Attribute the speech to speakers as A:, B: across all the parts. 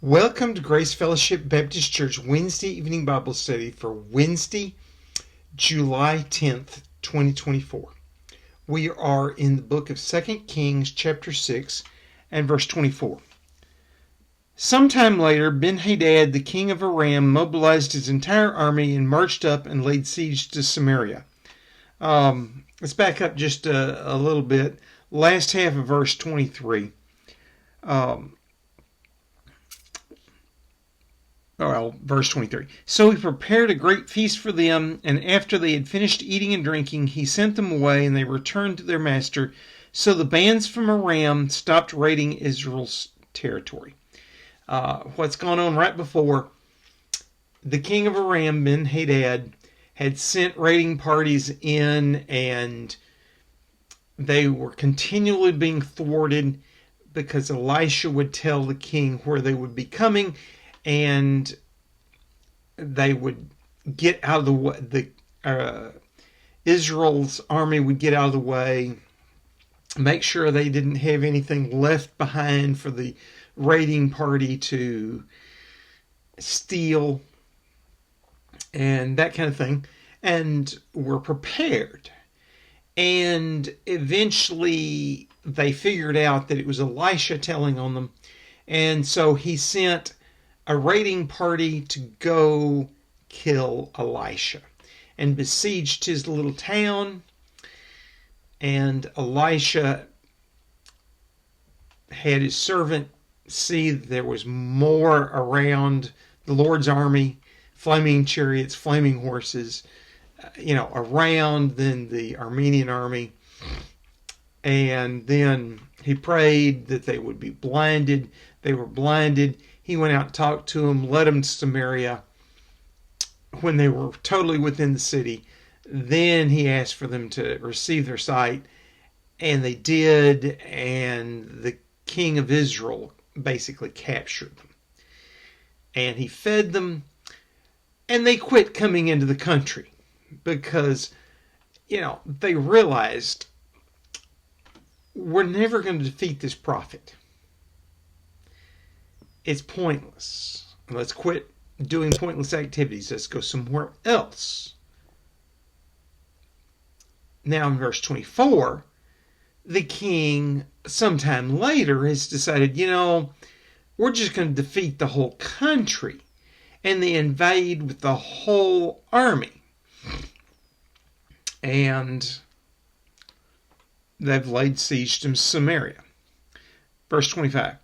A: Welcome to Grace Fellowship Baptist Church Wednesday evening Bible study for Wednesday, July 10th, 2024. We are in the book of 2 Kings, chapter 6, and verse 24. Sometime later, Ben-Hadad, the king of Aram, mobilized his entire army and marched up and laid siege to Samaria. Let's back up just a little bit. Last half of verse 23. Verse 23. So he prepared a great feast for them, and after they had finished eating and drinking, he sent them away, and they returned to their master. So the bands from Aram stopped raiding Israel's territory. What's gone on right before, the king of Aram, Ben-Hadad, had sent raiding parties in, and they were continually being thwarted because Elisha would tell the king where they would be coming, and they would get out of the way. Israel's army would get out of the way, make sure they didn't have anything left behind for the raiding party to steal, and that kind of thing, and were prepared. And eventually they figured out that it was Elisha telling on them, and so he sent a raiding party to go kill Elisha and besieged his little town. And Elisha had his servant see that there was more around the Lord's army, flaming chariots, flaming horses, around than the Armenian army. And then he prayed that they would be blinded. They were blinded. He went out and talked to them, led them to Samaria when they were totally within the city. Then he asked for them to receive their sight, and they did, and the king of Israel basically captured them. And he fed them, and they quit coming into the country because, they realized we're never going to defeat this prophet. It's pointless. Let's quit doing pointless activities. Let's go somewhere else. Now in verse 24, the king sometime later has decided, we're just going to defeat the whole country. And they invade with the whole army. And they've laid siege to Samaria. Verse 25.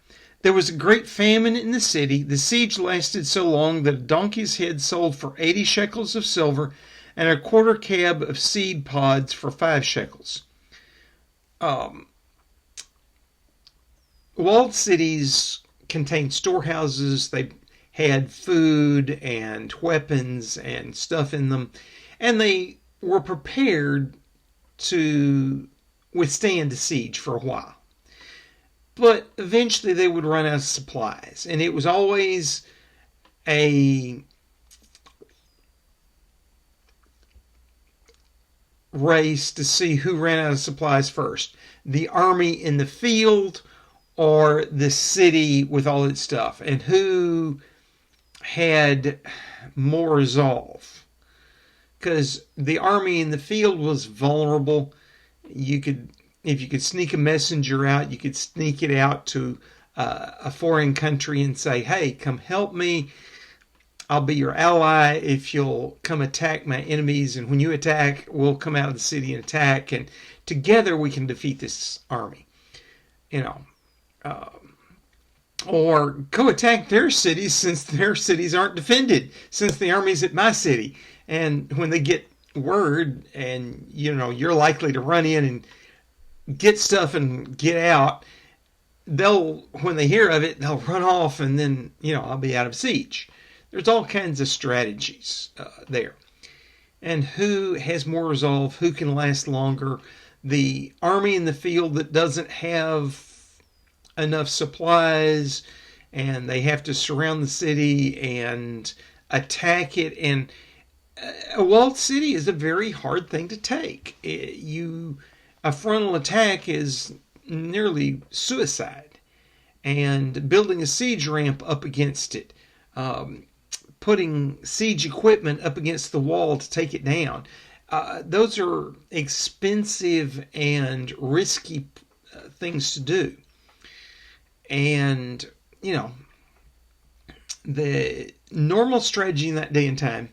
A: There was a great famine in the city. The siege lasted so long that a donkey's head sold for 80 shekels of silver and a quarter cab of seed pods for 5 shekels. Walled cities contained storehouses. They had food and weapons and stuff in them, and they were prepared to withstand a siege for a while. But eventually they would run out of supplies. And it was always a race to see who ran out of supplies first. The army in the field or the city with all its stuff. And who had more resolve. Because the army in the field was vulnerable. If you could sneak a messenger out, you could sneak it out to a foreign country and say, hey, come help me. I'll be your ally if you'll come attack my enemies. And when you attack, we'll come out of the city and attack. And together we can defeat this army. Or go attack their cities since their cities aren't defended. Since the army's at my city. And when they get word and, you're likely to run in and get stuff and get out, when they hear of it, they'll run off, and then, I'll be out of siege. There's all kinds of strategies there. And who has more resolve? Who can last longer? The army in the field that doesn't have enough supplies, and they have to surround the city and attack it. And a walled city is a very hard thing to take. A frontal attack is nearly suicide. and building a siege ramp up against it, putting siege equipment up against the wall to take it down. Those are expensive and risky things to do. And, the normal strategy in that day and time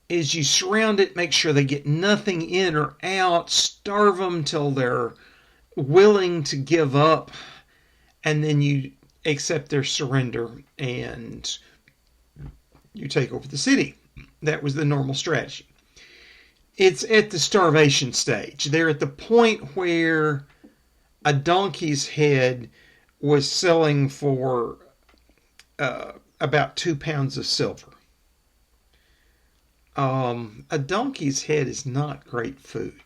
A: is you surround it, make sure they get nothing in or out, starve them till they're willing to give up, and then you accept their surrender and you take over the city. That was the normal strategy. It's at the starvation stage. They're at the point where a donkey's head was selling for about 2 pounds of silver. A donkey's head is not great food.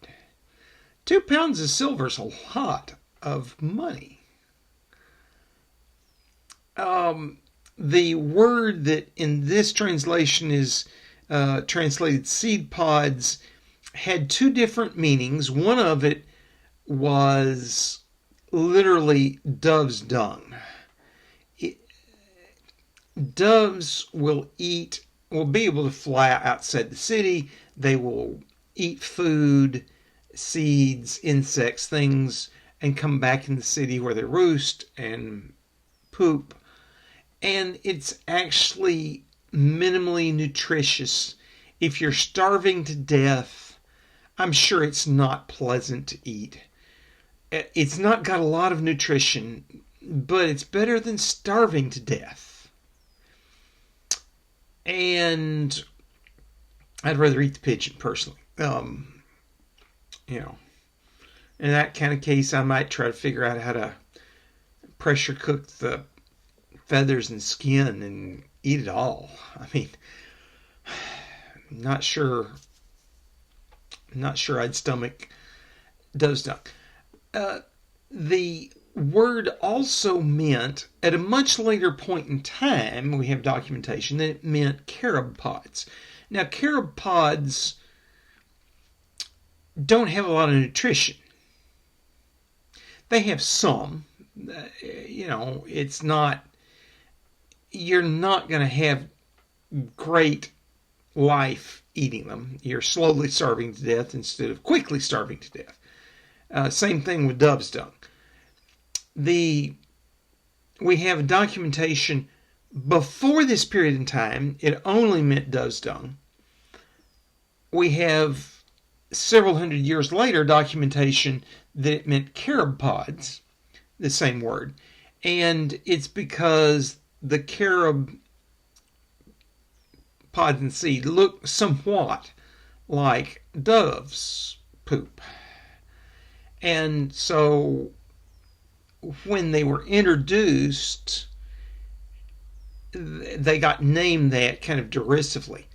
A: 2 pounds of silver is a lot of money. The word that in this translation is translated seed pods had 2 different meanings. One of it was literally dove's dung. Doves will be able to fly outside the city. They will eat food, seeds, insects, things, and come back in the city where they roost and poop. And it's actually minimally nutritious. If you're starving to death, I'm sure it's not pleasant to eat. It's not got a lot of nutrition, but it's better than starving to death. And I'd rather eat the pigeon personally. In that kind of case, I might try to figure out how to pressure cook the feathers and skin and eat it all. I mean, not sure I'd stomach dove's dung. The word also meant, at a much later point in time, we have documentation that it meant carob pods. Now, carob pods don't have a lot of nutrition. They have some. It's not, you're not going to have great life eating them. You're slowly starving to death instead of quickly starving to death. Same thing with dove's dung. We have documentation before this period in time, it only meant dove's dung. We have several hundred years later documentation that it meant carob pods, the same word. And it's because the carob pods and seed look somewhat like dove's poop. And so when they were introduced, they got named that kind of derisively.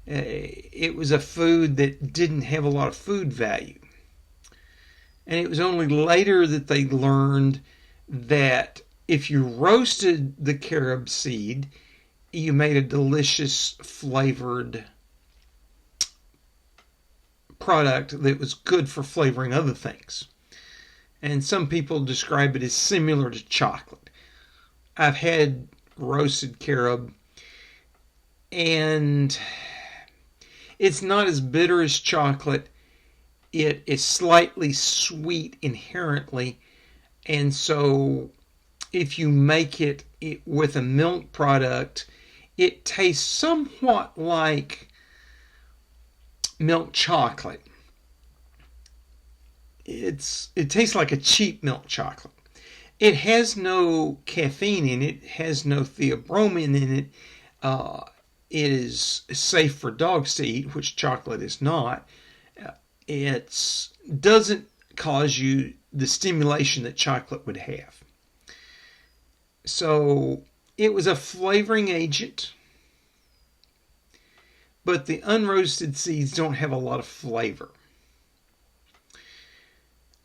A: It was a food that didn't have a lot of food value. And it was only later that they learned that if you roasted the carob seed, you made a delicious flavored product that was good for flavoring other things. And some people describe it as similar to chocolate. I've had roasted carob, and it's not as bitter as chocolate. It is slightly sweet inherently, and so if you make it with a milk product, it tastes somewhat like milk chocolate. It tastes like a cheap milk chocolate. It has no caffeine in it. It has no theobromine in it. It is safe for dogs to eat, which chocolate is not. It doesn't cause you the stimulation that chocolate would have. So it was a flavoring agent, but the unroasted seeds don't have a lot of flavor.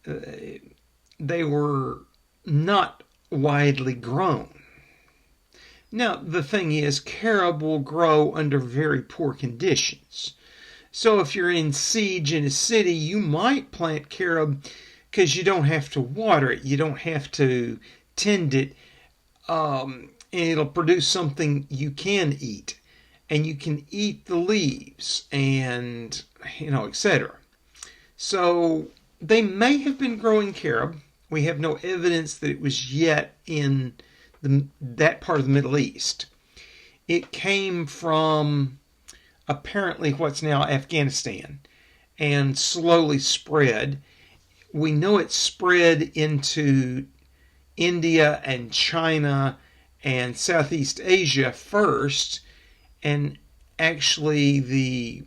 A: They were not widely grown. Now, the thing is, carob will grow under very poor conditions. So if you're in siege in a city, you might plant carob because you don't have to water it. You don't have to tend it. and it'll produce something you can eat, and you can eat the leaves, and etc. So they may have been growing carob. We have no evidence that it was yet in that part of the Middle East. It came from apparently what's now Afghanistan and slowly spread. We know it spread into India and China and Southeast Asia first, and actually the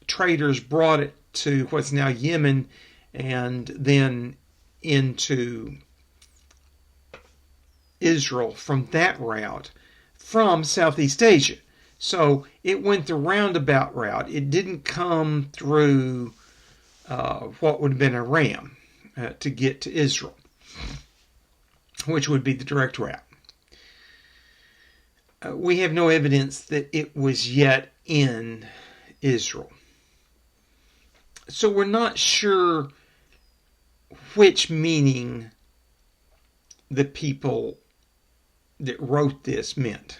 A: traders brought it to what's now Yemen and then into Israel from that route from Southeast Asia. So it went the roundabout route. It didn't come through what would have been Aram to get to Israel, which would be the direct route. We have no evidence that it was yet in Israel. So we're not sure which meaning the people that wrote this meant.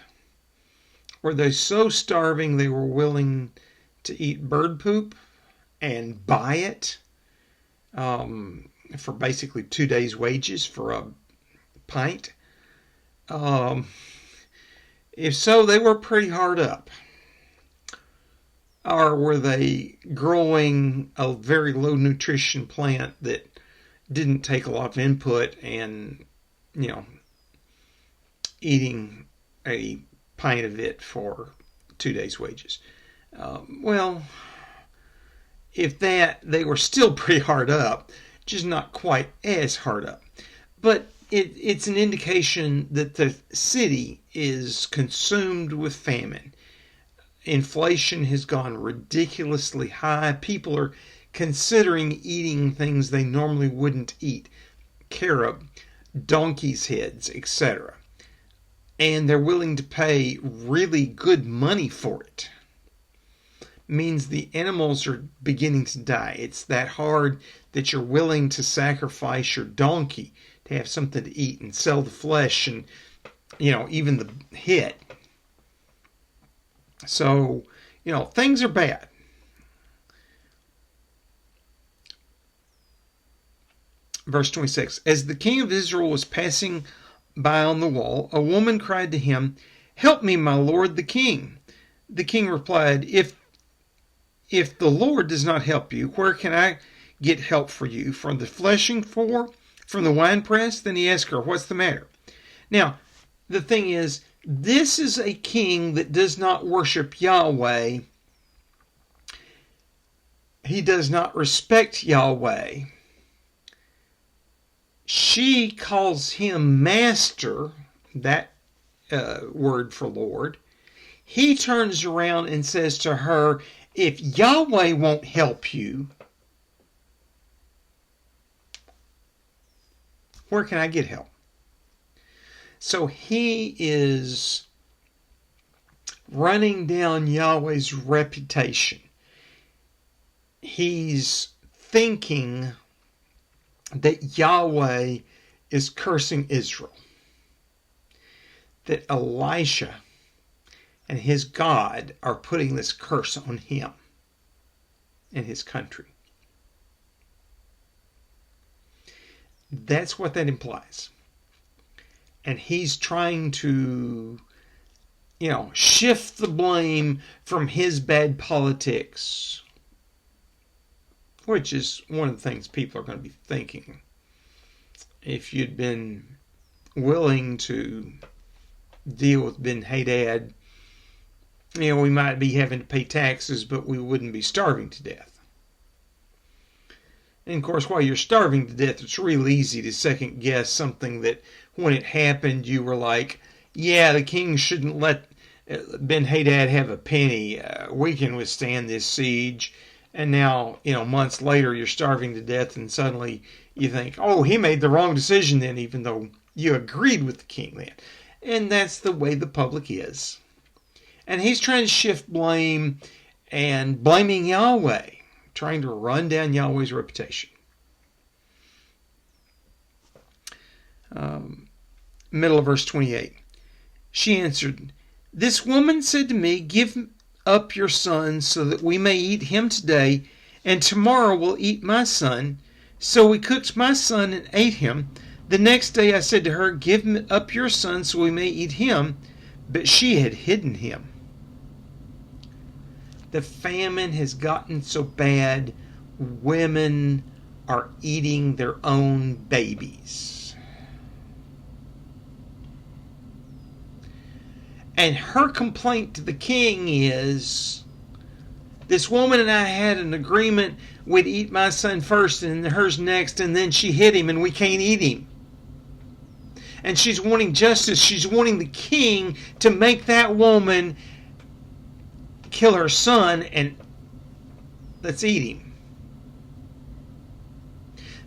A: Were they so starving they were willing to eat bird poop and buy it for basically 2 days' wages for a pint? If so, they were pretty hard up. Or were they growing a very low nutrition plant that didn't take a lot of input and, eating a pint of it for 2 days' wages? Well, if that, they were still pretty hard up, just not quite as hard up. But it's an indication that the city is consumed with famine. Inflation has gone ridiculously high. People are considering eating things they normally wouldn't eat. Carob, donkey's heads, etc. And they're willing to pay really good money for it. Means the animals are beginning to die. It's that hard that you're willing to sacrifice your donkey to have something to eat and sell the flesh and, even the head. So, things are bad. Verse 26, as the king of Israel was passing by on the wall, a woman cried to him, "Help me, my lord the king." The king replied, If the Lord does not help you, where can I get help for you? From the threshing floor? From the winepress?" Then he asked her, "What's the matter?" Now, the thing is, this is a king that does not worship Yahweh. He does not respect Yahweh. She calls him master, that word for Lord. He turns around and says to her, if Yahweh won't help you, where can I get help? So he is running down Yahweh's reputation. He's thinking that Yahweh is cursing Israel, that Elisha and his God are putting this curse on him and his country. That's what that implies. And he's trying to, shift the blame from his bad politics, which is one of the things people are going to be thinking. If you'd been willing to deal with Ben-Hadad, we might be having to pay taxes, but we wouldn't be starving to death. And of course, while you're starving to death, it's real easy to second guess something that when it happened, you were like, yeah, the king shouldn't let Ben-Hadad have a penny. We can withstand this siege. And now, months later, you're starving to death, and suddenly you think, oh, he made the wrong decision then, even though you agreed with the king then. And that's the way the public is. And he's trying to shift blame and blaming Yahweh, trying to run down Yahweh's reputation. Middle of verse 28. She answered, "This woman said to me, 'Give up your son so that we may eat him today, and tomorrow we'll eat my son.' So we cooked my son and ate him. The next day I said to her, 'Give up your son so we may eat him.' But she had hidden him." The famine has gotten so bad, women are eating their own babies. And her complaint to the king is, "This woman and I had an agreement we'd eat my son first and hers next, and then she hid him and we can't eat him." And she's wanting justice. She's wanting the king to make that woman kill her son and let's eat him.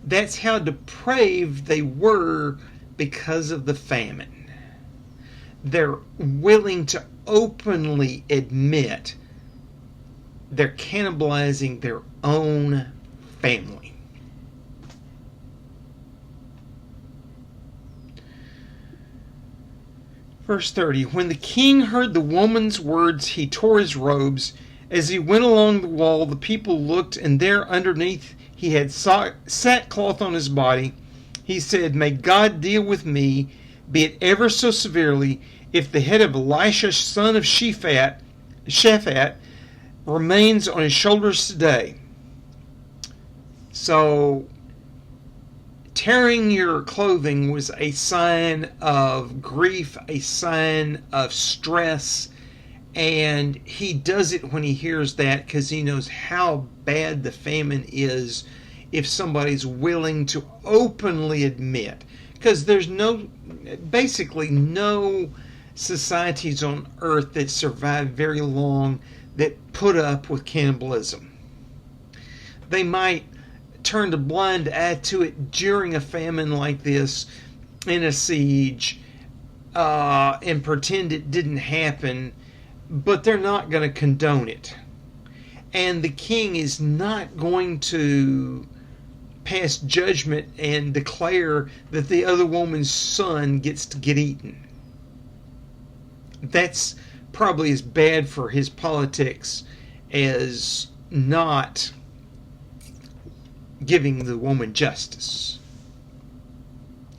A: That's how depraved they were because of the famine. They're willing to openly admit they're cannibalizing their own family. Verse 30, when the king heard the woman's words, he tore his robes. As he went along the wall, the people looked, and there underneath he had sackcloth on his body. He said, "May God deal with me, be it ever so severely, if the head of Elisha, son of Shaphat, remains on his shoulders today." So, tearing your clothing was a sign of grief, a sign of stress, and he does it when he hears that because he knows how bad the famine is if somebody's willing to openly admit. Because there's basically no societies on earth that survive very long that put up with cannibalism. They might turn a blind eye to it during a famine like this, in a siege, and pretend it didn't happen, but they're not going to condone it. And the king is not going to pass judgment and declare that the other woman's son gets to get eaten. That's probably as bad for his politics as not giving the woman justice,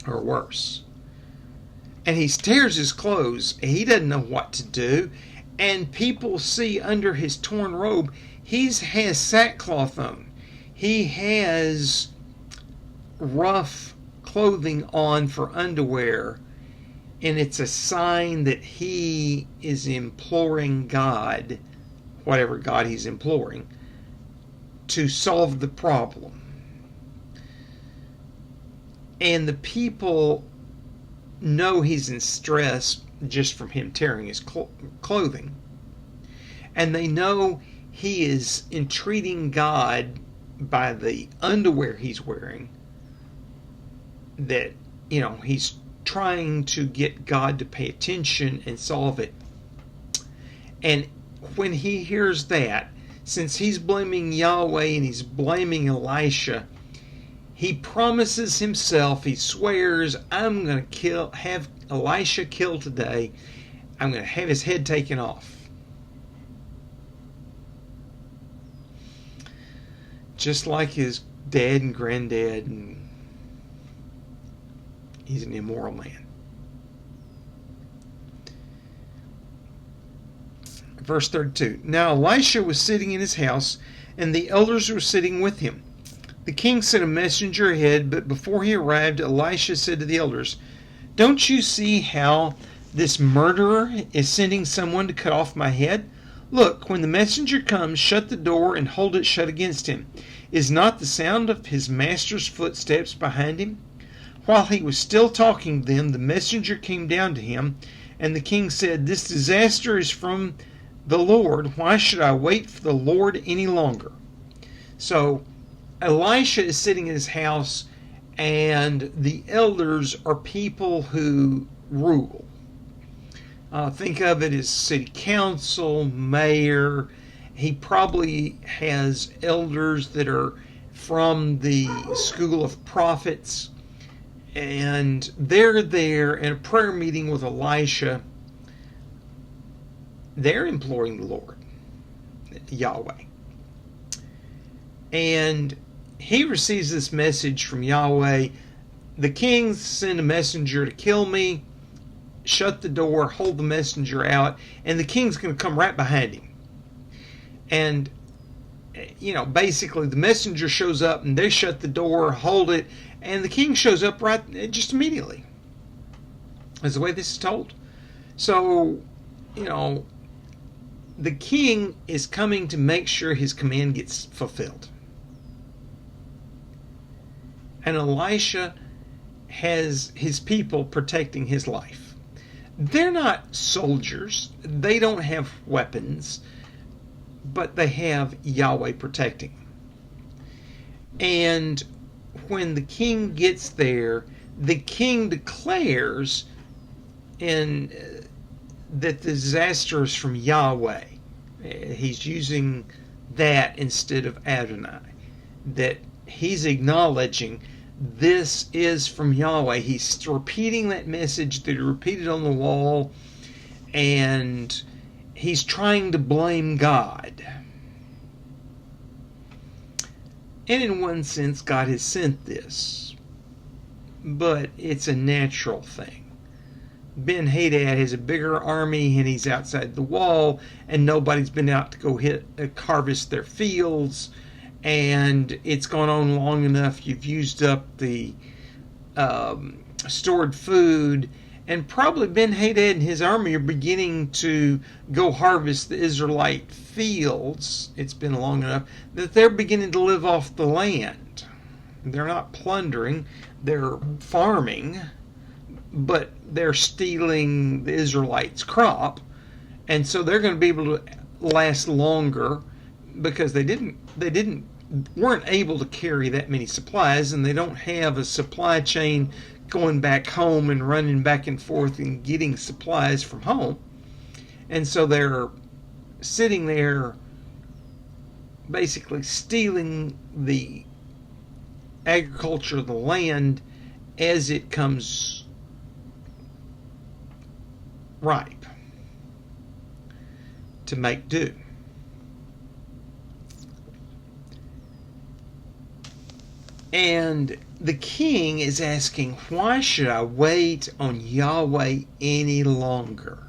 A: or worse. And he tears his clothes. He doesn't know what to do. And people see under his torn robe, he has sackcloth on. He has rough clothing on for underwear. And it's a sign that he is imploring God, whatever God he's imploring, to solve the problem. And the people know he's in stress just from him tearing his clothing. And they know he is entreating God by the underwear he's wearing, that, he's trying to get God to pay attention and solve it. And when he hears that, since he's blaming Yahweh and he's blaming Elisha, he promises himself, he swears, "I'm going to have Elisha killed today. I'm going to have his head taken off." Just like his dad and granddad, and he's an immoral man. Verse 32. Now Elisha was sitting in his house, and the elders were sitting with him. The king sent a messenger ahead, but before he arrived, Elisha said to the elders, "Don't you see how this murderer is sending someone to cut off my head? Look, when the messenger comes, shut the door and hold it shut against him. Is not the sound of his master's footsteps behind him?" While he was still talking to them, the messenger came down to him, and the king said, "This disaster is from the Lord. Why should I wait for the Lord any longer?" So Elisha is sitting in his house, and the elders are people who rule. Think of it as city council, mayor. He probably has elders that are from the school of prophets, And they're there in a prayer meeting with Elisha. They're imploring the Lord, Yahweh. And he receives this message from Yahweh. The king sent a messenger to kill me. Shut the door, hold the messenger out, and the king's going to come right behind him. And, basically the messenger shows up and they shut the door, hold it, and the king shows up right just immediately. That's the way this is told. So, the king is coming to make sure his command gets fulfilled. And Elisha has his people protecting his life. They're not soldiers. They don't have weapons, but they have Yahweh protecting them. And when the king gets there, the king declares that the disaster is from Yahweh. He's using that instead of Adonai. That he's acknowledging this is from Yahweh. He's repeating that message that he repeated on the wall, and he's trying to blame God. And in one sense, God has sent this, but it's a natural thing. Ben-Hadad has a bigger army, and he's outside the wall, and nobody's been out to go harvest their fields, and it's gone on long enough. You've used up the stored food, and probably Ben-Hadad and his army are beginning to go harvest the Israelite fields. It's been long enough that they're beginning to live off the land. They're not plundering, they're farming, but they're stealing the Israelites' crop, and so they're going to be able to last longer because they weren't able to carry that many supplies, and they don't have a supply chain going back home and running back and forth and getting supplies from home. And so they're sitting there basically stealing the agriculture of the land as it comes ripe to make do. And the king is asking, why should I wait on Yahweh any longer?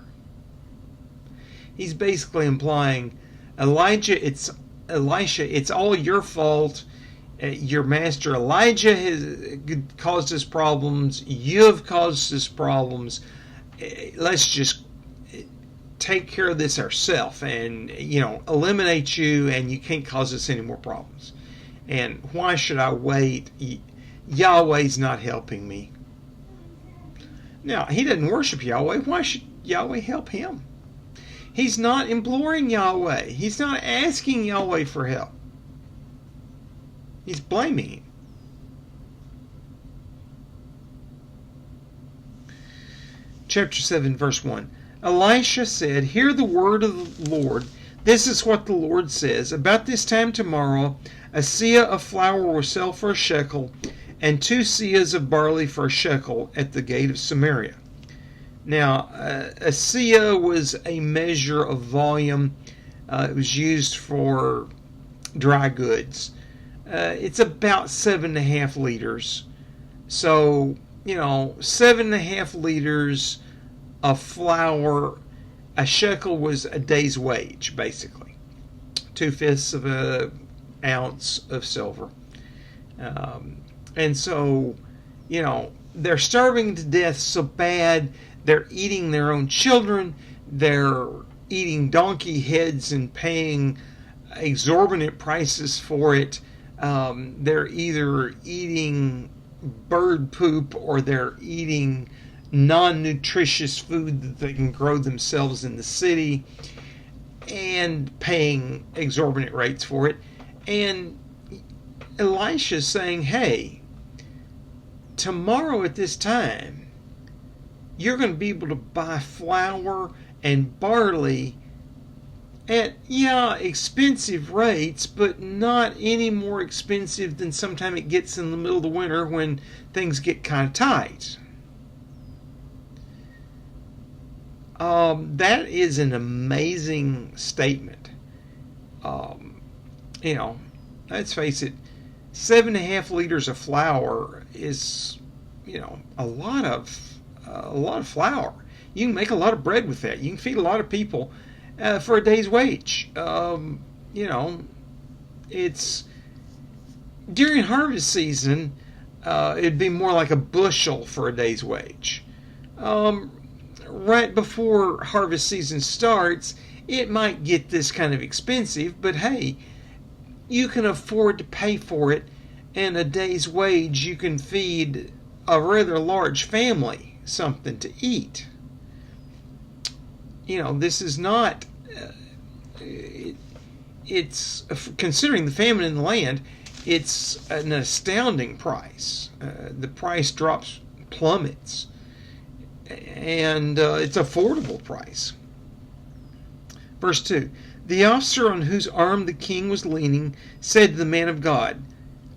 A: He's basically implying, Elisha, it's all your fault. Your master Elijah has caused us problems. You have caused us problems. Let's just take care of this ourselves and, eliminate you, and you can't cause us any more problems. And why should I wait? Yahweh's not helping me. Now, he doesn't worship Yahweh. Why should Yahweh help him? He's not imploring Yahweh. He's not asking Yahweh for help. He's blaming him. Chapter 7, verse 1. Elisha said, "Hear the word of the Lord. This is what the Lord says. About this time tomorrow, a seah of flour will sell for a shekel, and 2 seahs of barley for a shekel at the gate of Samaria." Now, a seah was a measure of volume. It was used for dry goods. It's about 7.5 liters. So, 7.5 liters of flour. A shekel was a day's wage, basically. 2/5 of an ounce of silver. And so, they're starving to death so bad, they're eating their own children, they're eating donkey heads and paying exorbitant prices for it. They're either eating bird poop or they're eating non-nutritious food that they can grow themselves in the city and paying exorbitant rates for it. And Elisha's saying, hey, tomorrow at this time, you're going to be able to buy flour and barley at, expensive rates, but not any more expensive than sometime it gets in the middle of the winter when things get kind of tight. That is an amazing statement. Um, let's face it, 7.5 liters of flour is, a lot of flour. You can make a lot of bread with that. You can feed a lot of people for a day's wage. It's during harvest season. It'd be more like a bushel for a day's wage. Right before harvest season starts, it might get this kind of expensive, but hey, you can afford to pay for it, and a day's wage you can feed a rather large family something to eat. This is not. It's considering the famine in the land, it's an astounding price. The price plummets, and it's affordable price. Verse 2. The officer on whose arm the king was leaning said to the man of God,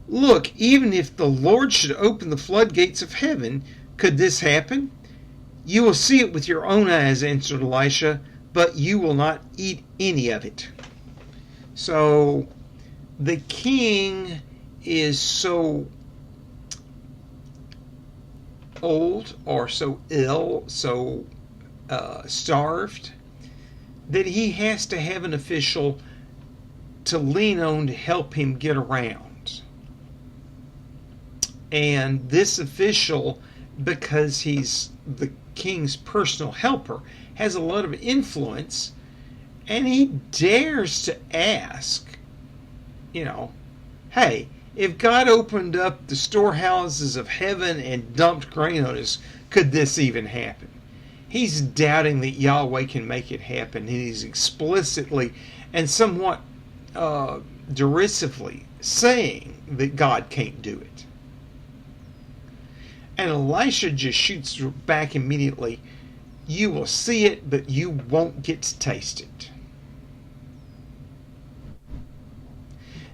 A: "Look, even if the Lord should open the floodgates of heaven, could this happen?" "You will see it with your own eyes," answered Elisha, "but you will not eat any of it." So the king is so old or so ill, so starved, that he has to have an official to lean on to help him get around. And this official, because he's the king's personal helper, has a lot of influence, and he dares to ask, hey, if God opened up the storehouses of heaven and dumped grain on us, could this even happen? He's doubting that Yahweh can make it happen, and he's explicitly and somewhat derisively saying that God can't do it. And Elisha just shoots back immediately, "You will see it, but you won't get to taste it."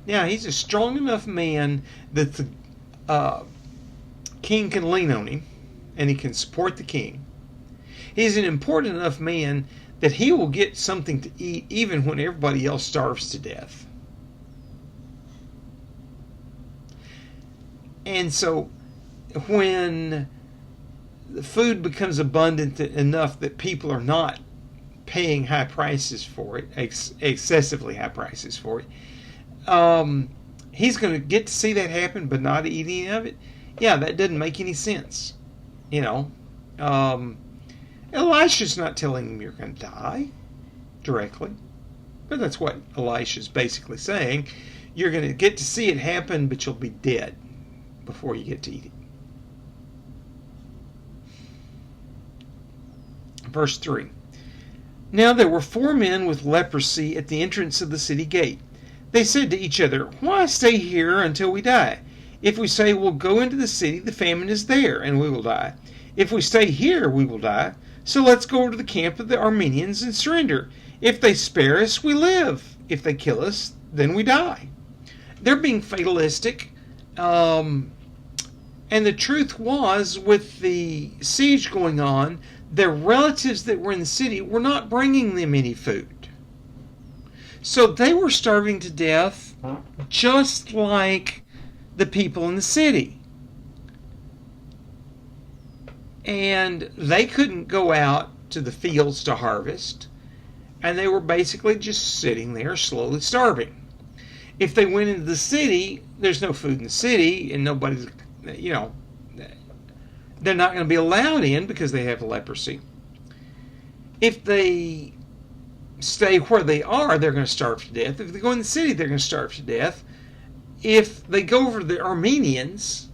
A: Now, he's a strong enough man that the king can lean on him, and he can support the king. He's an important enough man that he will get something to eat even when everybody else starves to death. And so when the food becomes abundant enough that people are not paying high prices for it, excessively high prices for it, he's going to get to see that happen but not eat any of it. Yeah, that doesn't make any sense. Elisha's not telling him you're going to die directly, but that's what Elisha's basically saying. You're going to get to see it happen, but you'll be dead before you get to eat it. Verse 3. Now there were 4 men with leprosy at the entrance of the city gate. They said to each other, "Why stay here until we die? If we say we'll go into the city, the famine is there, and we will die. If we stay here, we will die. So let's go to the camp of the Armenians and surrender. If they spare us, we live. If they kill us, then we die." They're being fatalistic. And the truth was, with the siege going on, their relatives that were in the city were not bringing them any food. So they were starving to death just like the people in the city. And they couldn't go out to the fields to harvest, and they were basically just sitting there slowly starving. If they went into the city, there's no food in the city, and nobody's, they're not going to be allowed in because they have leprosy. If they stay where they are, they're going to starve to death. If they go in the city, they're going to starve to death. If they go over to the Armenians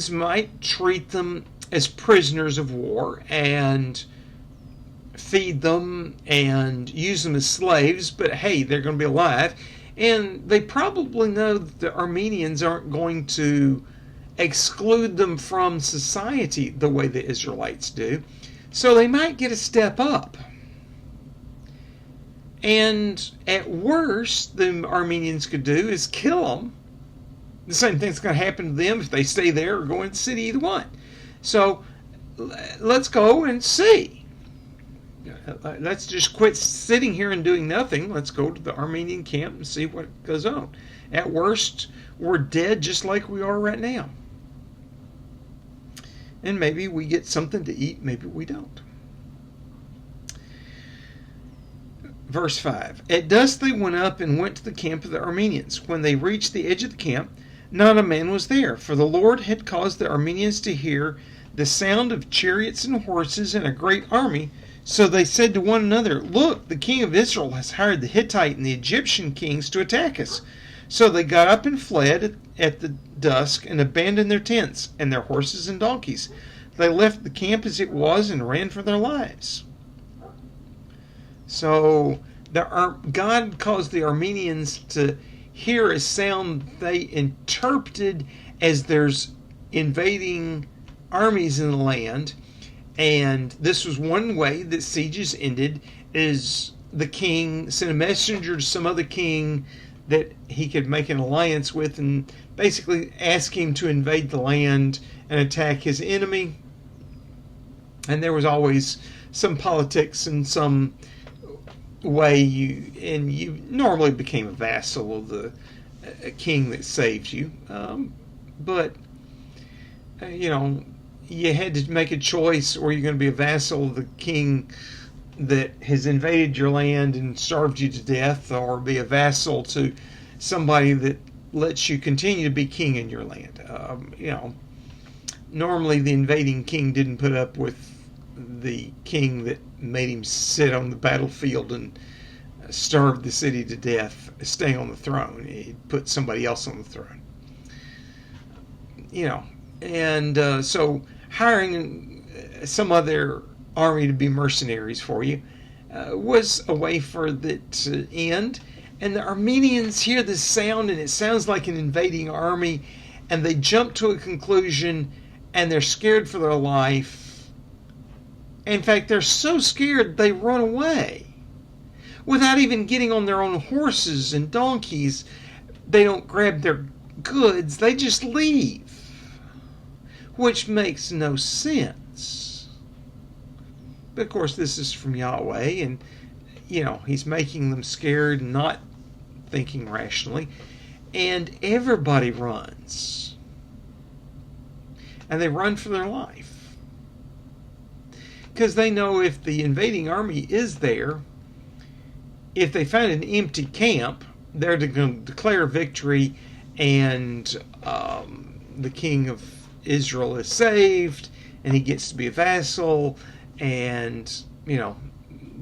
A: might treat them as prisoners of war and feed them and use them as slaves, but hey, they're going to be alive. And they probably know that the Armenians aren't going to exclude them from society the way the Israelites do. So they might get a step up. And at worst, the Armenians could do is kill them. The same thing's going to happen to them if they stay there or go into the city, either one. So let's go and see. Let's just quit sitting here and doing nothing. Let's go to the Armenian camp and see what goes on. At worst, we're dead just like we are right now. And maybe we get something to eat, maybe we don't. Verse 5. At dusk they went up and went to the camp of the Armenians. When they reached the edge of the camp, not a man was there, for the Lord had caused the Armenians to hear the sound of chariots and horses and a great army. So they said to one another, Look, the king of Israel has hired the Hittite and the Egyptian kings to attack us. So they got up and fled at the dusk and abandoned their tents and their horses and donkeys. They left the camp as it was and ran for their lives. So God caused the Armenians to hear a sound they interpreted as there's invading armies in the land. And this was one way that sieges ended, is the king sent a messenger to some other king that he could make an alliance with and basically ask him to invade the land and attack his enemy. And there was always some politics and some way you normally became a vassal of the king that saved you. But you had to make a choice, or you're going to be a vassal of the king that has invaded your land and starved you to death, or be a vassal to somebody that lets you continue to be king in your land. Normally the invading king didn't put up with the king that made him sit on the battlefield and starve the city to death, staying on the throne. He'd put somebody else on the throne. So hiring some other army to be mercenaries for you was a way for that to end. And the Armenians hear this sound, and it sounds like an invading army, and they jump to a conclusion, and they're scared for their life. In fact, they're so scared they run away without even getting on their own horses and donkeys. They don't grab their goods, they just leave, which makes no sense. But of course, this is from Yahweh, and he's making them scared and not thinking rationally, and everybody runs, and they run for their life, because they know if the invading army is there, if they find an empty camp, they're going to declare victory, and the king of Israel is saved, and he gets to be a vassal, and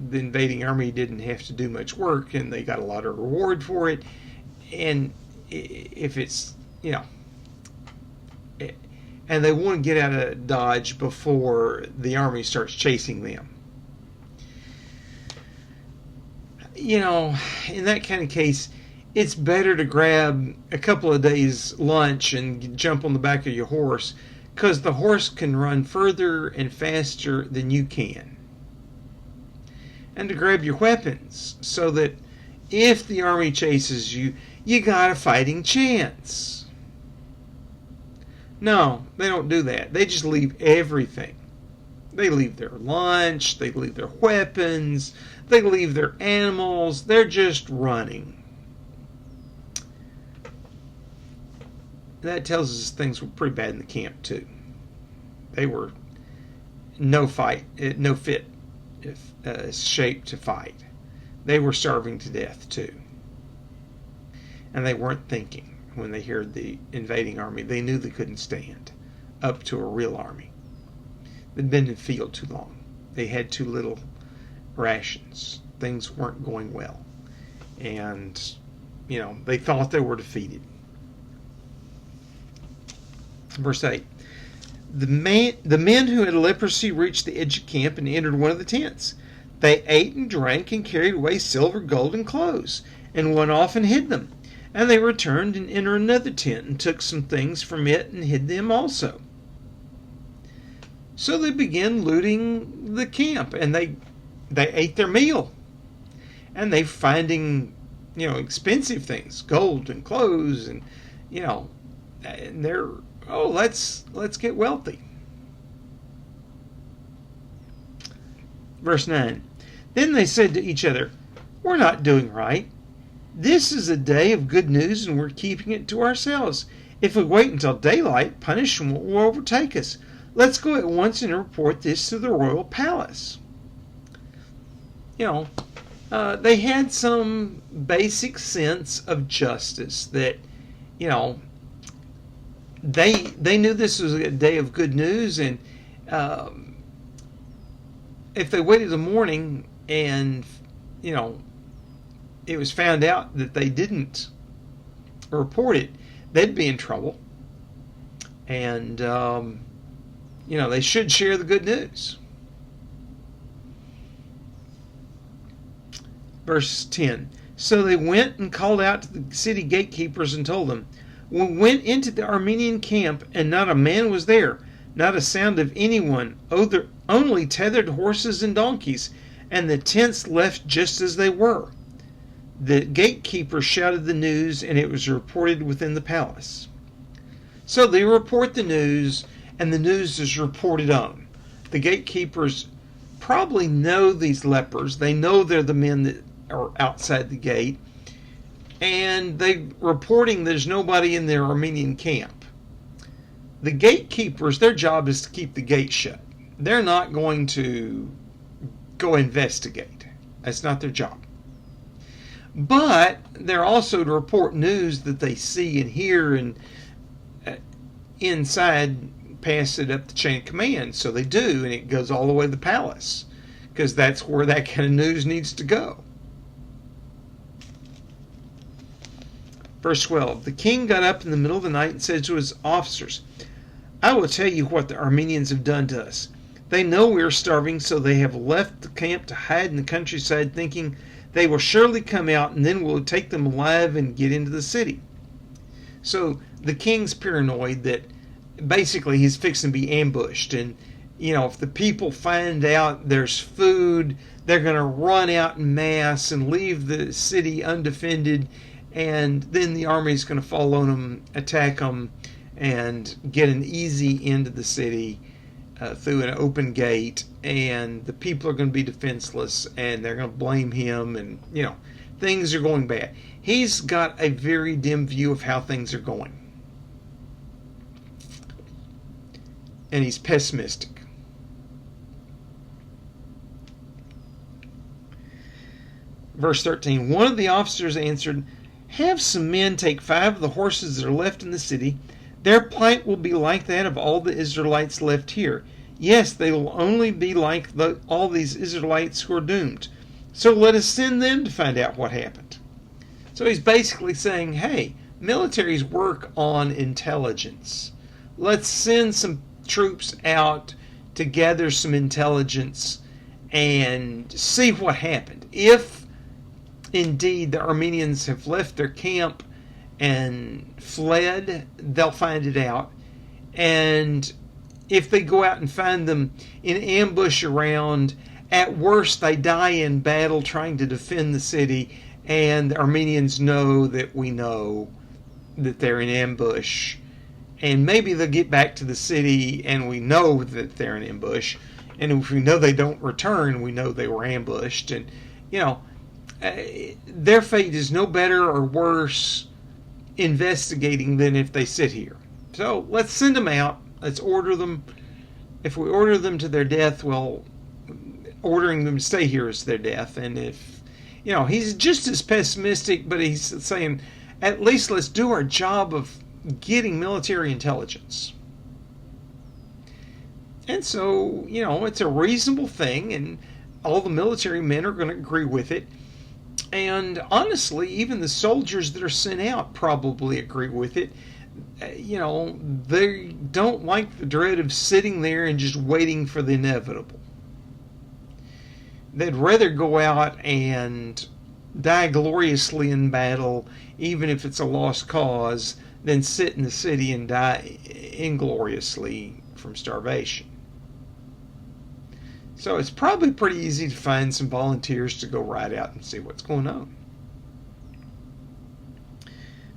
A: the invading army didn't have to do much work, and they got a lot of reward for it. And if it's and they want to get out of Dodge before the army starts chasing them. In that kind of case, it's better to grab a couple of days' lunch and jump on the back of your horse, because the horse can run further and faster than you can. And to grab your weapons, so that if the army chases you, you got a fighting chance. No, they don't do that. They just leave everything. They leave their lunch, they leave their weapons, they leave their animals. They're just running. That tells us things were pretty bad in the camp too. They were no fit shape to fight. They were starving to death too. And they weren't thinking when they heard the invading army. They knew they couldn't stand up to a real army. They'd been in the field too long. They had too little rations. Things weren't going well. And, they thought they were defeated. Verse 8. The men who had leprosy reached the edge of camp and entered one of the tents. They ate and drank and carried away silver, gold, and clothes, and went off and hid them. And they returned and entered another tent and took some things from it and hid them also. So they began looting the camp, and they ate their meal. and they're finding, expensive things, gold and clothes, and and they're, oh, let's get wealthy. Verse 9. Then they said to each other, we're not doing right. This is a day of good news, and we're keeping it to ourselves. If we wait until daylight, punishment will overtake us. Let's go at once and report this to the royal palace. They had some basic sense of justice that, they knew this was a day of good news, and if they waited the morning and, it was found out that they didn't report it, they'd be in trouble. And, they should share the good news. Verse 10. So they went and called out to the city gatekeepers and told them, we went into the Armenian camp, and not a man was there, not a sound of anyone, only tethered horses and donkeys, and the tents left just as they were. The gatekeeper shouted the news, and it was reported within the palace. So they report the news, and the news is reported on. The gatekeepers probably know these lepers. They know they're the men that are outside the gate, and they're reporting there's nobody in their Armenian camp. The gatekeepers, their job is to keep the gate shut. They're not going to go investigate. That's not their job. But they're also to report news that they see and hear, and inside pass it up the chain of command. So they do, and it goes all the way to the palace, because that's where that kind of news needs to go. Verse 12. The king got up in the middle of the night and said to his officers, I will tell you what the Armenians have done to us. They know we are starving, so they have left the camp to hide in the countryside, thinking they will surely come out, and then we'll take them alive and get into the city. So the king's paranoid that basically he's fixing to be ambushed, and if the people find out there's food, they're going to run out en masse and leave the city undefended, and then the army's going to fall on them, attack them, and get an easy into the city through an open gate, and the people are going to be defenseless, and they're going to blame him, and things are going bad. He's got a very dim view of how things are going, and he's pessimistic. Verse 13. One of the officers answered, have some men take 5 of the horses that are left in the city. Their plight will be like that of all the Israelites left here. Yes, they will only be like all these Israelites who are doomed. So let us send them to find out what happened. So he's basically saying, hey, militaries work on intelligence. Let's send some troops out to gather some intelligence and see what happened. If indeed the Armenians have left their camp and fled, they'll find it out. And if they go out and find them in ambush around, at worst they die in battle trying to defend the city, and the Armenians know that we know that they're in ambush. And maybe they'll get back to the city and we know that they're in ambush. And if we know they don't return, we know they were ambushed. And, their fate is no better or worse investigating than if they sit here. So let's send them out. Let's order them. If we order them to their death, well, ordering them to stay here is their death. And if, he's just as pessimistic, but he's saying, at least let's do our job of getting military intelligence. And so, it's a reasonable thing, and all the military men are going to agree with it. And honestly, even the soldiers that are sent out probably agree with it. They don't like the dread of sitting there and just waiting for the inevitable. They'd rather go out and die gloriously in battle, even if it's a lost cause, than sit in the city and die ingloriously from starvation. So it's probably pretty easy to find some volunteers to go ride out and see what's going on.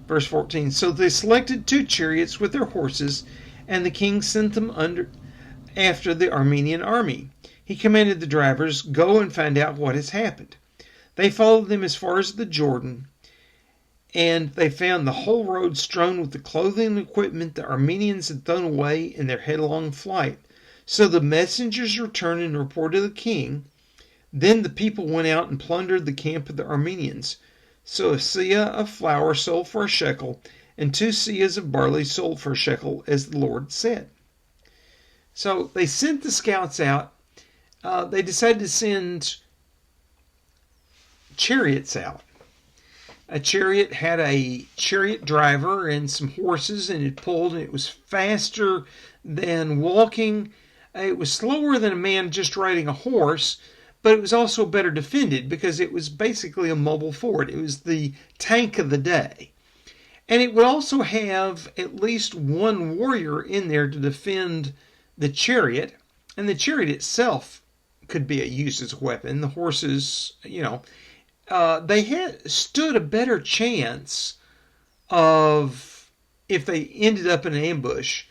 A: Verse 14. So they selected 2 chariots with their horses, and the king sent them after the Aramean army. He commanded the drivers, "Go and find out what has happened." They followed them as far as the Jordan, and they found the whole road strewn with the clothing and equipment the Armenians had thrown away in their headlong flight. So the messengers returned and reported to the king. Then the people went out and plundered the camp of the Armenians. So a seah of flour sold for a shekel, and 2 seahs of barley sold for a shekel, as the Lord said. So they sent the scouts out. They decided to send chariots out. A chariot had a chariot driver and some horses, and it pulled, and it was faster than walking. It was slower than a man just riding a horse, but it was also better defended because it was basically a mobile fort. It was the tank of the day. And it would also have at least 1 warrior in there to defend the chariot, and the chariot itself could be used as a weapon. The horses, they had stood a better chance of, if they ended up in an ambush,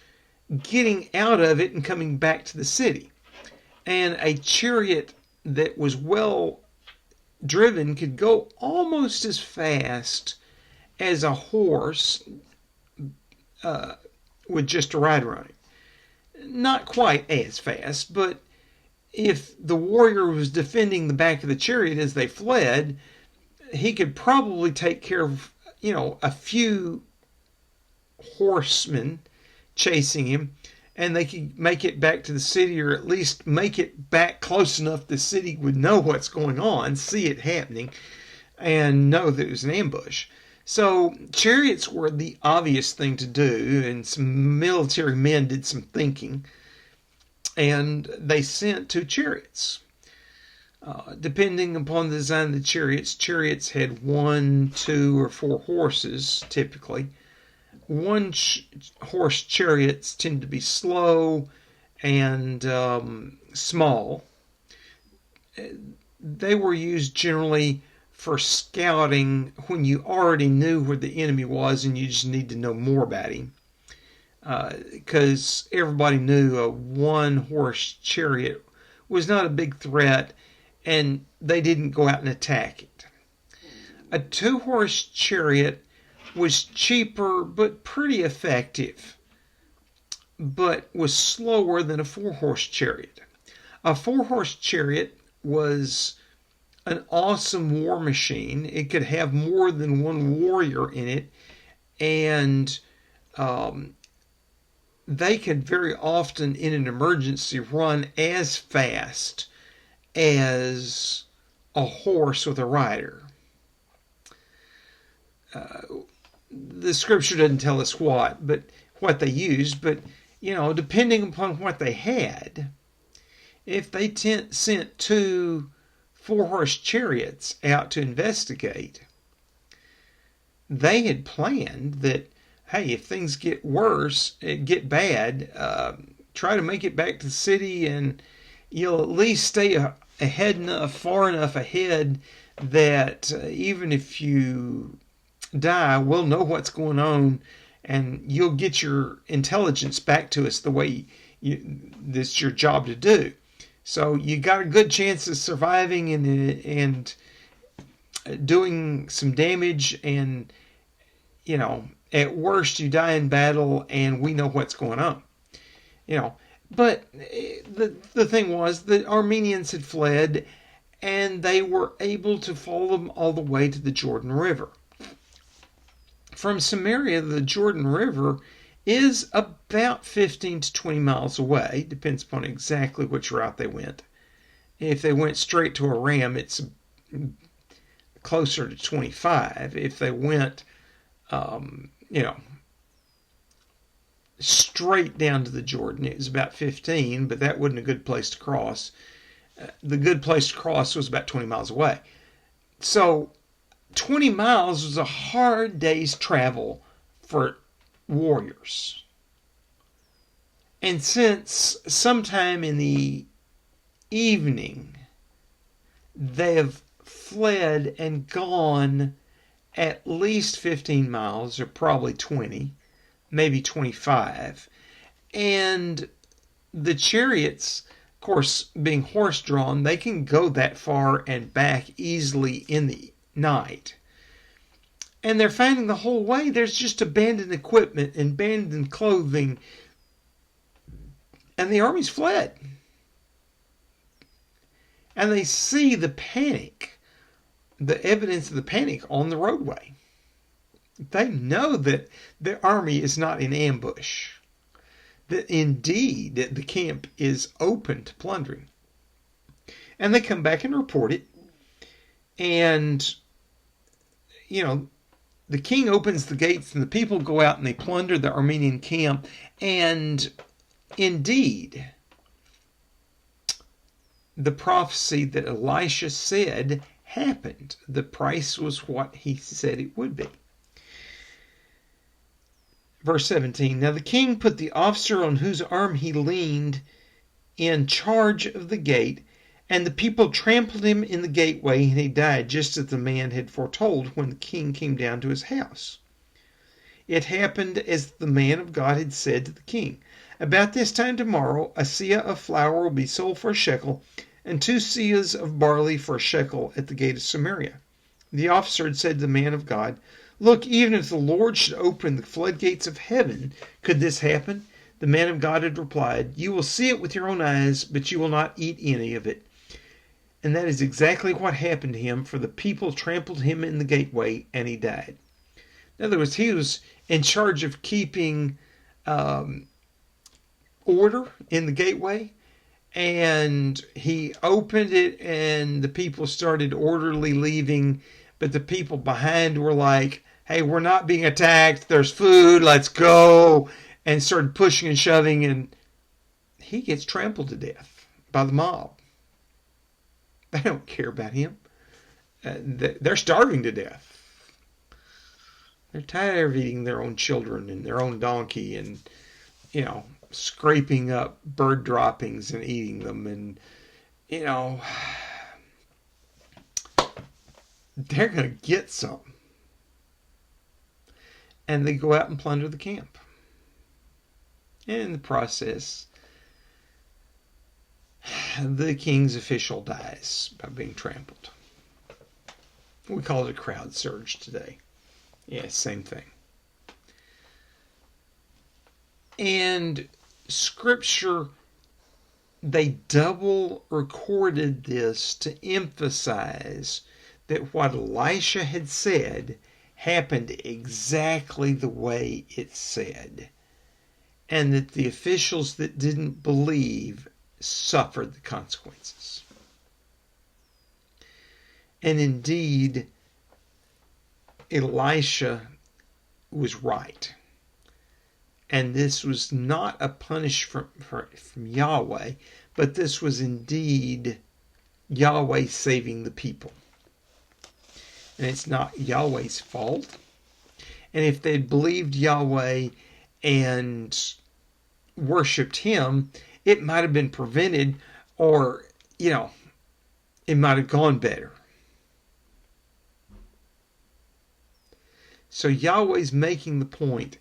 A: getting out of it and coming back to the city. And a chariot that was well driven could go almost as fast as a horse with just a rider on it. Not quite as fast, but if the warrior was defending the back of the chariot as they fled, he could probably take care of, a few horsemen chasing him, and they could make it back to the city, or at least make it back close enough the city would know what's going on, see it happening, and know that it was an ambush. So chariots were the obvious thing to do, and some military men did some thinking, and they sent 2 chariots. Depending upon the design of the chariots had 1, 2, or 4 horses, typically. 1 horse chariots tend to be slow and small. They were used generally for scouting when you already knew where the enemy was and you just need to know more about him. Because everybody knew a 1 horse chariot was not a big threat, and they didn't go out and attack it. A 2 horse chariot was cheaper but pretty effective, but was slower than a 4 horse chariot. A 4 horse chariot was an awesome war machine. It could have more than 1 warrior in it, and they could very often, in an emergency, run as fast as a horse with a rider. The scripture doesn't tell us what they used, but depending upon what they had, if they sent 2 4-horse chariots out to investigate, they had planned that, hey, if things get worse, get bad, try to make it back to the city, and you'll at least stay far enough ahead that even if you die, we'll know what's going on, and you'll get your intelligence back to us the way that's your job to do. So you got a good chance of surviving and doing some damage, and at worst you die in battle, and we know what's going on. But the thing was, the Armenians had fled, and they were able to follow them all the way to the Jordan River. From Samaria, the Jordan River is about 15 to 20 miles away. Depends upon exactly which route they went. If they went straight to Aram, it's closer to 25. If they went, straight down to the Jordan, it was about 15, but that wasn't a good place to cross. The good place to cross was about 20 miles away. So 20 miles was a hard day's travel for warriors. And since sometime in the evening, they have fled and gone at least 15 miles, or probably 20, maybe 25. And the chariots, of course, being horse-drawn, they can go that far and back easily in the night. And they're finding the whole way there's just abandoned equipment and abandoned clothing. And the army's fled. And they see the panic, the evidence of the panic on the roadway. They know that the army is not in ambush. That indeed the camp is open to plundering. And they come back and report it. And, the king opens the gates and the people go out and they plunder the Aramean camp. And indeed, the prophecy that Elisha said happened. The price was what he said it would be. Verse 17, now the king put the officer on whose arm he leaned in charge of the gate, and the people trampled him in the gateway, and he died just as the man had foretold when the king came down to his house. It happened as the man of God had said to the king. About this time tomorrow, a seah of flour will be sold for a shekel, and 2 seahs of barley for a shekel at the gate of Samaria. The officer had said to the man of God, look, even if the Lord should open the floodgates of heaven, could this happen? The man of God had replied, you will see it with your own eyes, but you will not eat any of it. And that is exactly what happened to him, for the people trampled him in the gateway, and he died. In other words, he was in charge of keeping order in the gateway, and he opened it, and the people started orderly leaving, but the people behind were like, hey, we're not being attacked, there's food, let's go, and started pushing and shoving, and he gets trampled to death by the mob. They don't care about him. They're starving to death. They're tired of eating their own children and their own donkey and, scraping up bird droppings and eating them. And, they're going to get some. And they go out and plunder the camp. And in the process, the king's official dies by being trampled. We call it a crowd surge today. Yeah, same thing. And Scripture, they double recorded this to emphasize that what Elisha had said happened exactly the way it said. And that the officials that didn't believe suffered the consequences. And indeed, Elisha was right. And this was not a punishment from Yahweh, but this was indeed Yahweh saving the people. And it's not Yahweh's fault. And if they'd believed Yahweh and worshipped him, it might have been prevented, or, it might have gone better. So Yahweh's making the point,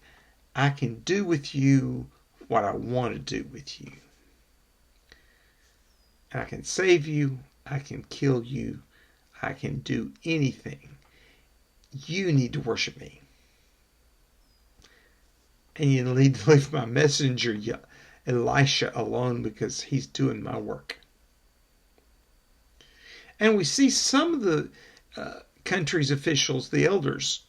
A: I can do with you what I want to do with you. And I can save you, I can kill you, I can do anything. You need to worship me. And you need to leave my messenger Elisha alone, because he's doing my work. And we see some of the country's officials, the elders,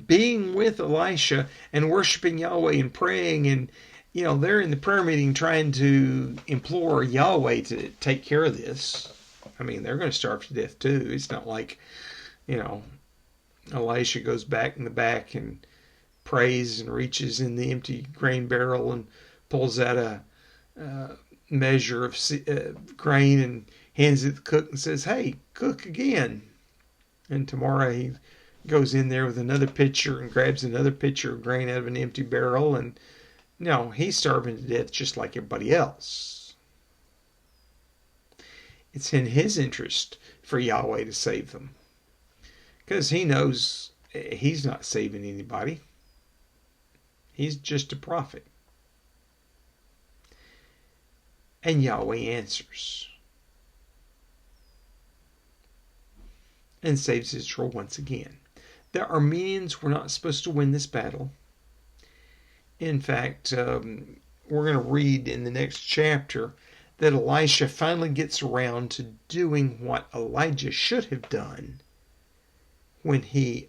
A: being with Elisha and worshiping Yahweh and praying, and they're in the prayer meeting trying to implore Yahweh to take care of this. I mean, they're going to starve to death too. It's not like, Elisha goes back in the back and prays and reaches in the empty grain barrel and pulls out a measure of grain and hands it to the cook and says, hey, cook again. And tomorrow he goes in there with another pitcher and grabs another pitcher of grain out of an empty barrel. And no, he's starving to death just like everybody else. It's in his interest for Yahweh to save them, because he knows he's not saving anybody. He's just a prophet. And Yahweh answers and saves Israel once again. The Armenians were not supposed to win this battle. In fact, we're going to read in the next chapter that Elisha finally gets around to doing what Elijah should have done when he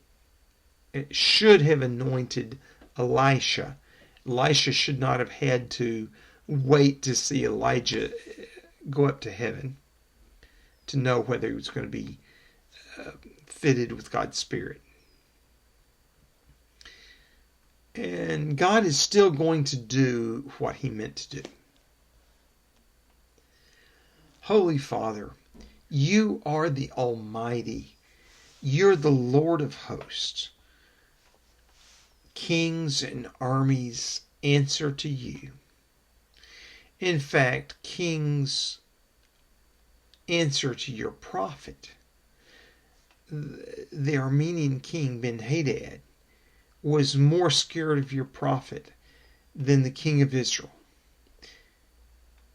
A: should have anointed Elisha. Elisha should not have had to wait to see Elijah go up to heaven to know whether he was going to be fitted with God's Spirit. And God is still going to do what he meant to do. Holy Father, you are the Almighty. You're the Lord of hosts. Kings and armies answer to you. In fact, kings answer to your prophet. The Armenian king Ben-Hadad was more scared of your prophet than the king of Israel.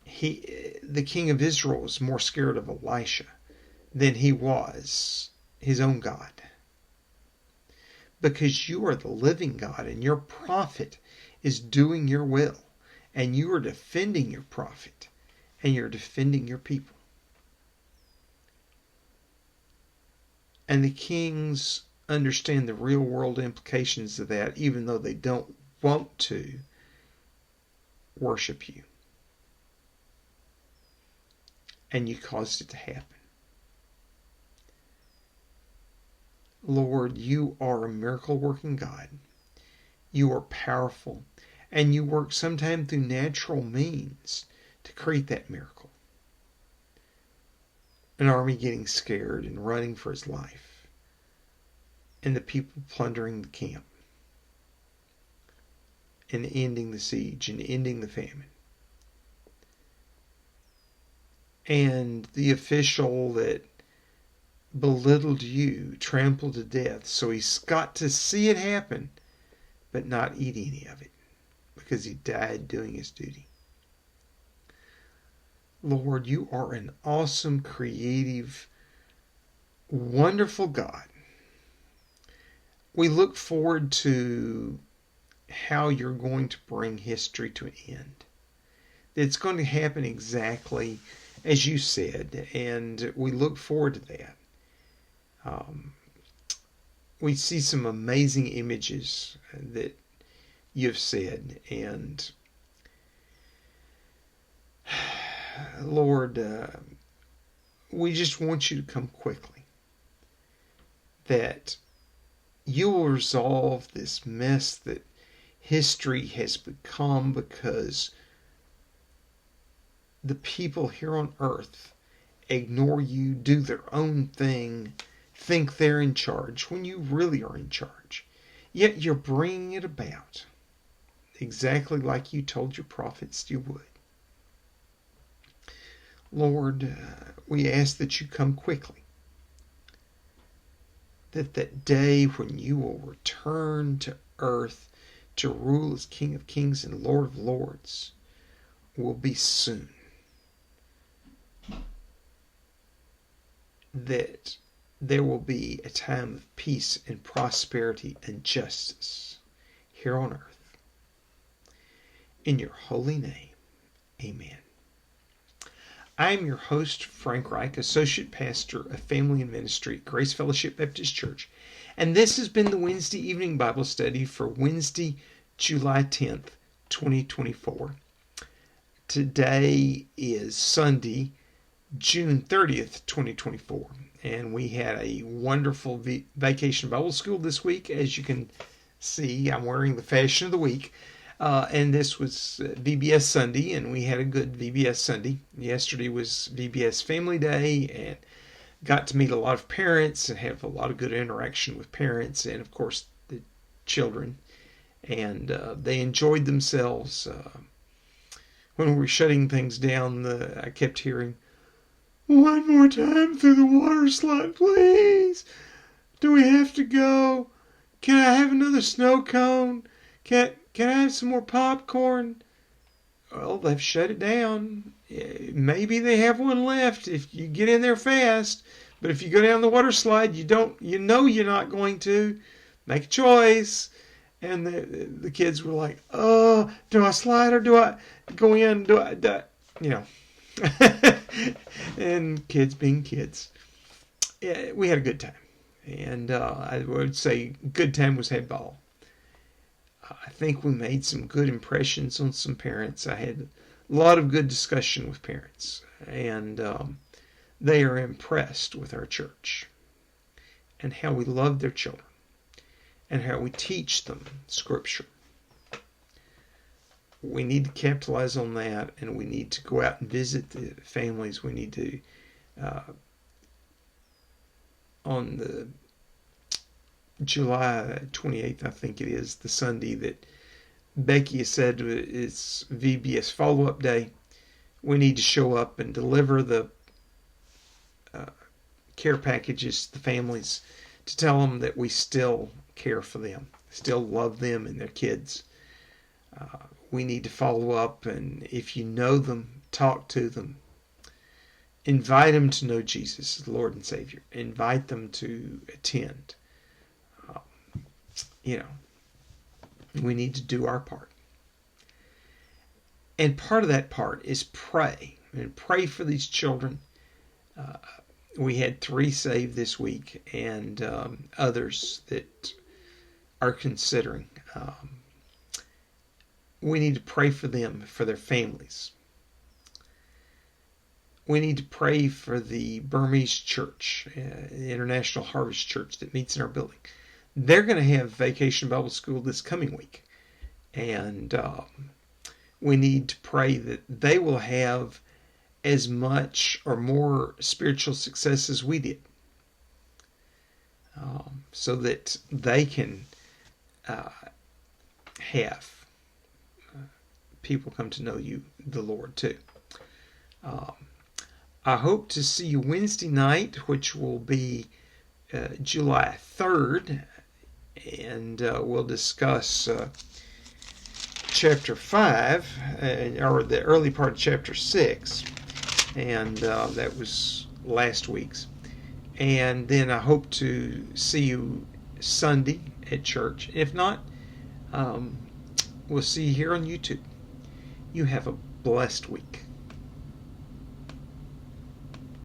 A: The king of Israel was more scared of Elisha than he was his own God. Because you are the living God and your prophet is doing your will. And you are defending your prophet and you're defending your people. And the kings understand the real world implications of that, even though they don't want to worship you. And you caused it to happen. Lord, you are a miracle working God. You are powerful. And you work sometimes through natural means to create that miracle. An army getting scared and running for his life. And the people plundering the camp. And ending the siege and ending the famine. And the official that belittled you, trampled to death. So he's got to see it happen, but not eat any of it. Because he died doing his duty. Lord, you are an awesome, creative, wonderful God. We look forward to how you're going to bring history to an end. It's going to happen exactly as you said, and we look forward to that. We see some amazing images that you've said, and Lord, we just want you to come quickly, that you will resolve this mess that history has become because the people here on earth ignore you, do their own thing, think they're in charge when you really are in charge. Yet you're bringing it about exactly like you told your prophets you would. Lord, we ask that you come quickly. That day when you will return to earth to rule as King of Kings and Lord of Lords will be soon. That there will be a time of peace and prosperity and justice here on earth. In your holy name, amen. I am your host, Frank Reich, Associate Pastor of Family and Ministry at Grace Fellowship Baptist Church, and this has been the Wednesday evening Bible study for Wednesday, July 10th, 2024. Today is Sunday, June 30th, 2024, and we had a wonderful vacation Bible school this week. As you can see, I'm wearing the fashion of the week. And this was VBS Sunday, and we had a good VBS Sunday. Yesterday was VBS Family Day, and got to meet a lot of parents and have a lot of good interaction with parents and, of course, the children. And they enjoyed themselves. When we were shutting things down, I kept hearing, One more time through the water slide, please. Do we have to go? Can I have another snow cone? Can I have some more popcorn? Well, they've shut it down. Maybe they have one left if you get in there fast. But if you go down the water slide, you know you're not going to. Make a choice. And the kids were like, "Oh, do I slide or do I go in? Do I you know?" And kids being kids, yeah, we had a good time. And I would say good time was had ball. I think we made some good impressions on some parents. I had a lot of good discussion with parents, and they are impressed with our church and how we love their children and how we teach them Scripture. We need to capitalize on that, and we need to go out and visit the families. We need to, on the July 28th, I think it is, the Sunday that Becky has said is VBS follow-up day, we need to show up and deliver the care packages to the families to tell them that we still care for them, still love them and their kids. We need to follow up, and if you know them, talk to them. Invite them to know Jesus as Lord and Savior. Invite them to attend. We need to do our part. And part of that part is pray. And pray for these children. We had 3 saved this week, and others that are considering. We need to pray for them, for their families. We need to pray for the Burmese church, the International Harvest Church that meets in our building. They're going to have Vacation Bible School this coming week. And we need to pray that they will have as much or more spiritual success as we did. So that they can have people come to know you, the Lord, too. I hope to see you Wednesday night, which will be July 3rd, and we'll discuss chapter 5, or the early part of chapter 6, and that was last week's. And then I hope to see you Sunday at church. If not, we'll see you here on YouTube. You have a blessed week.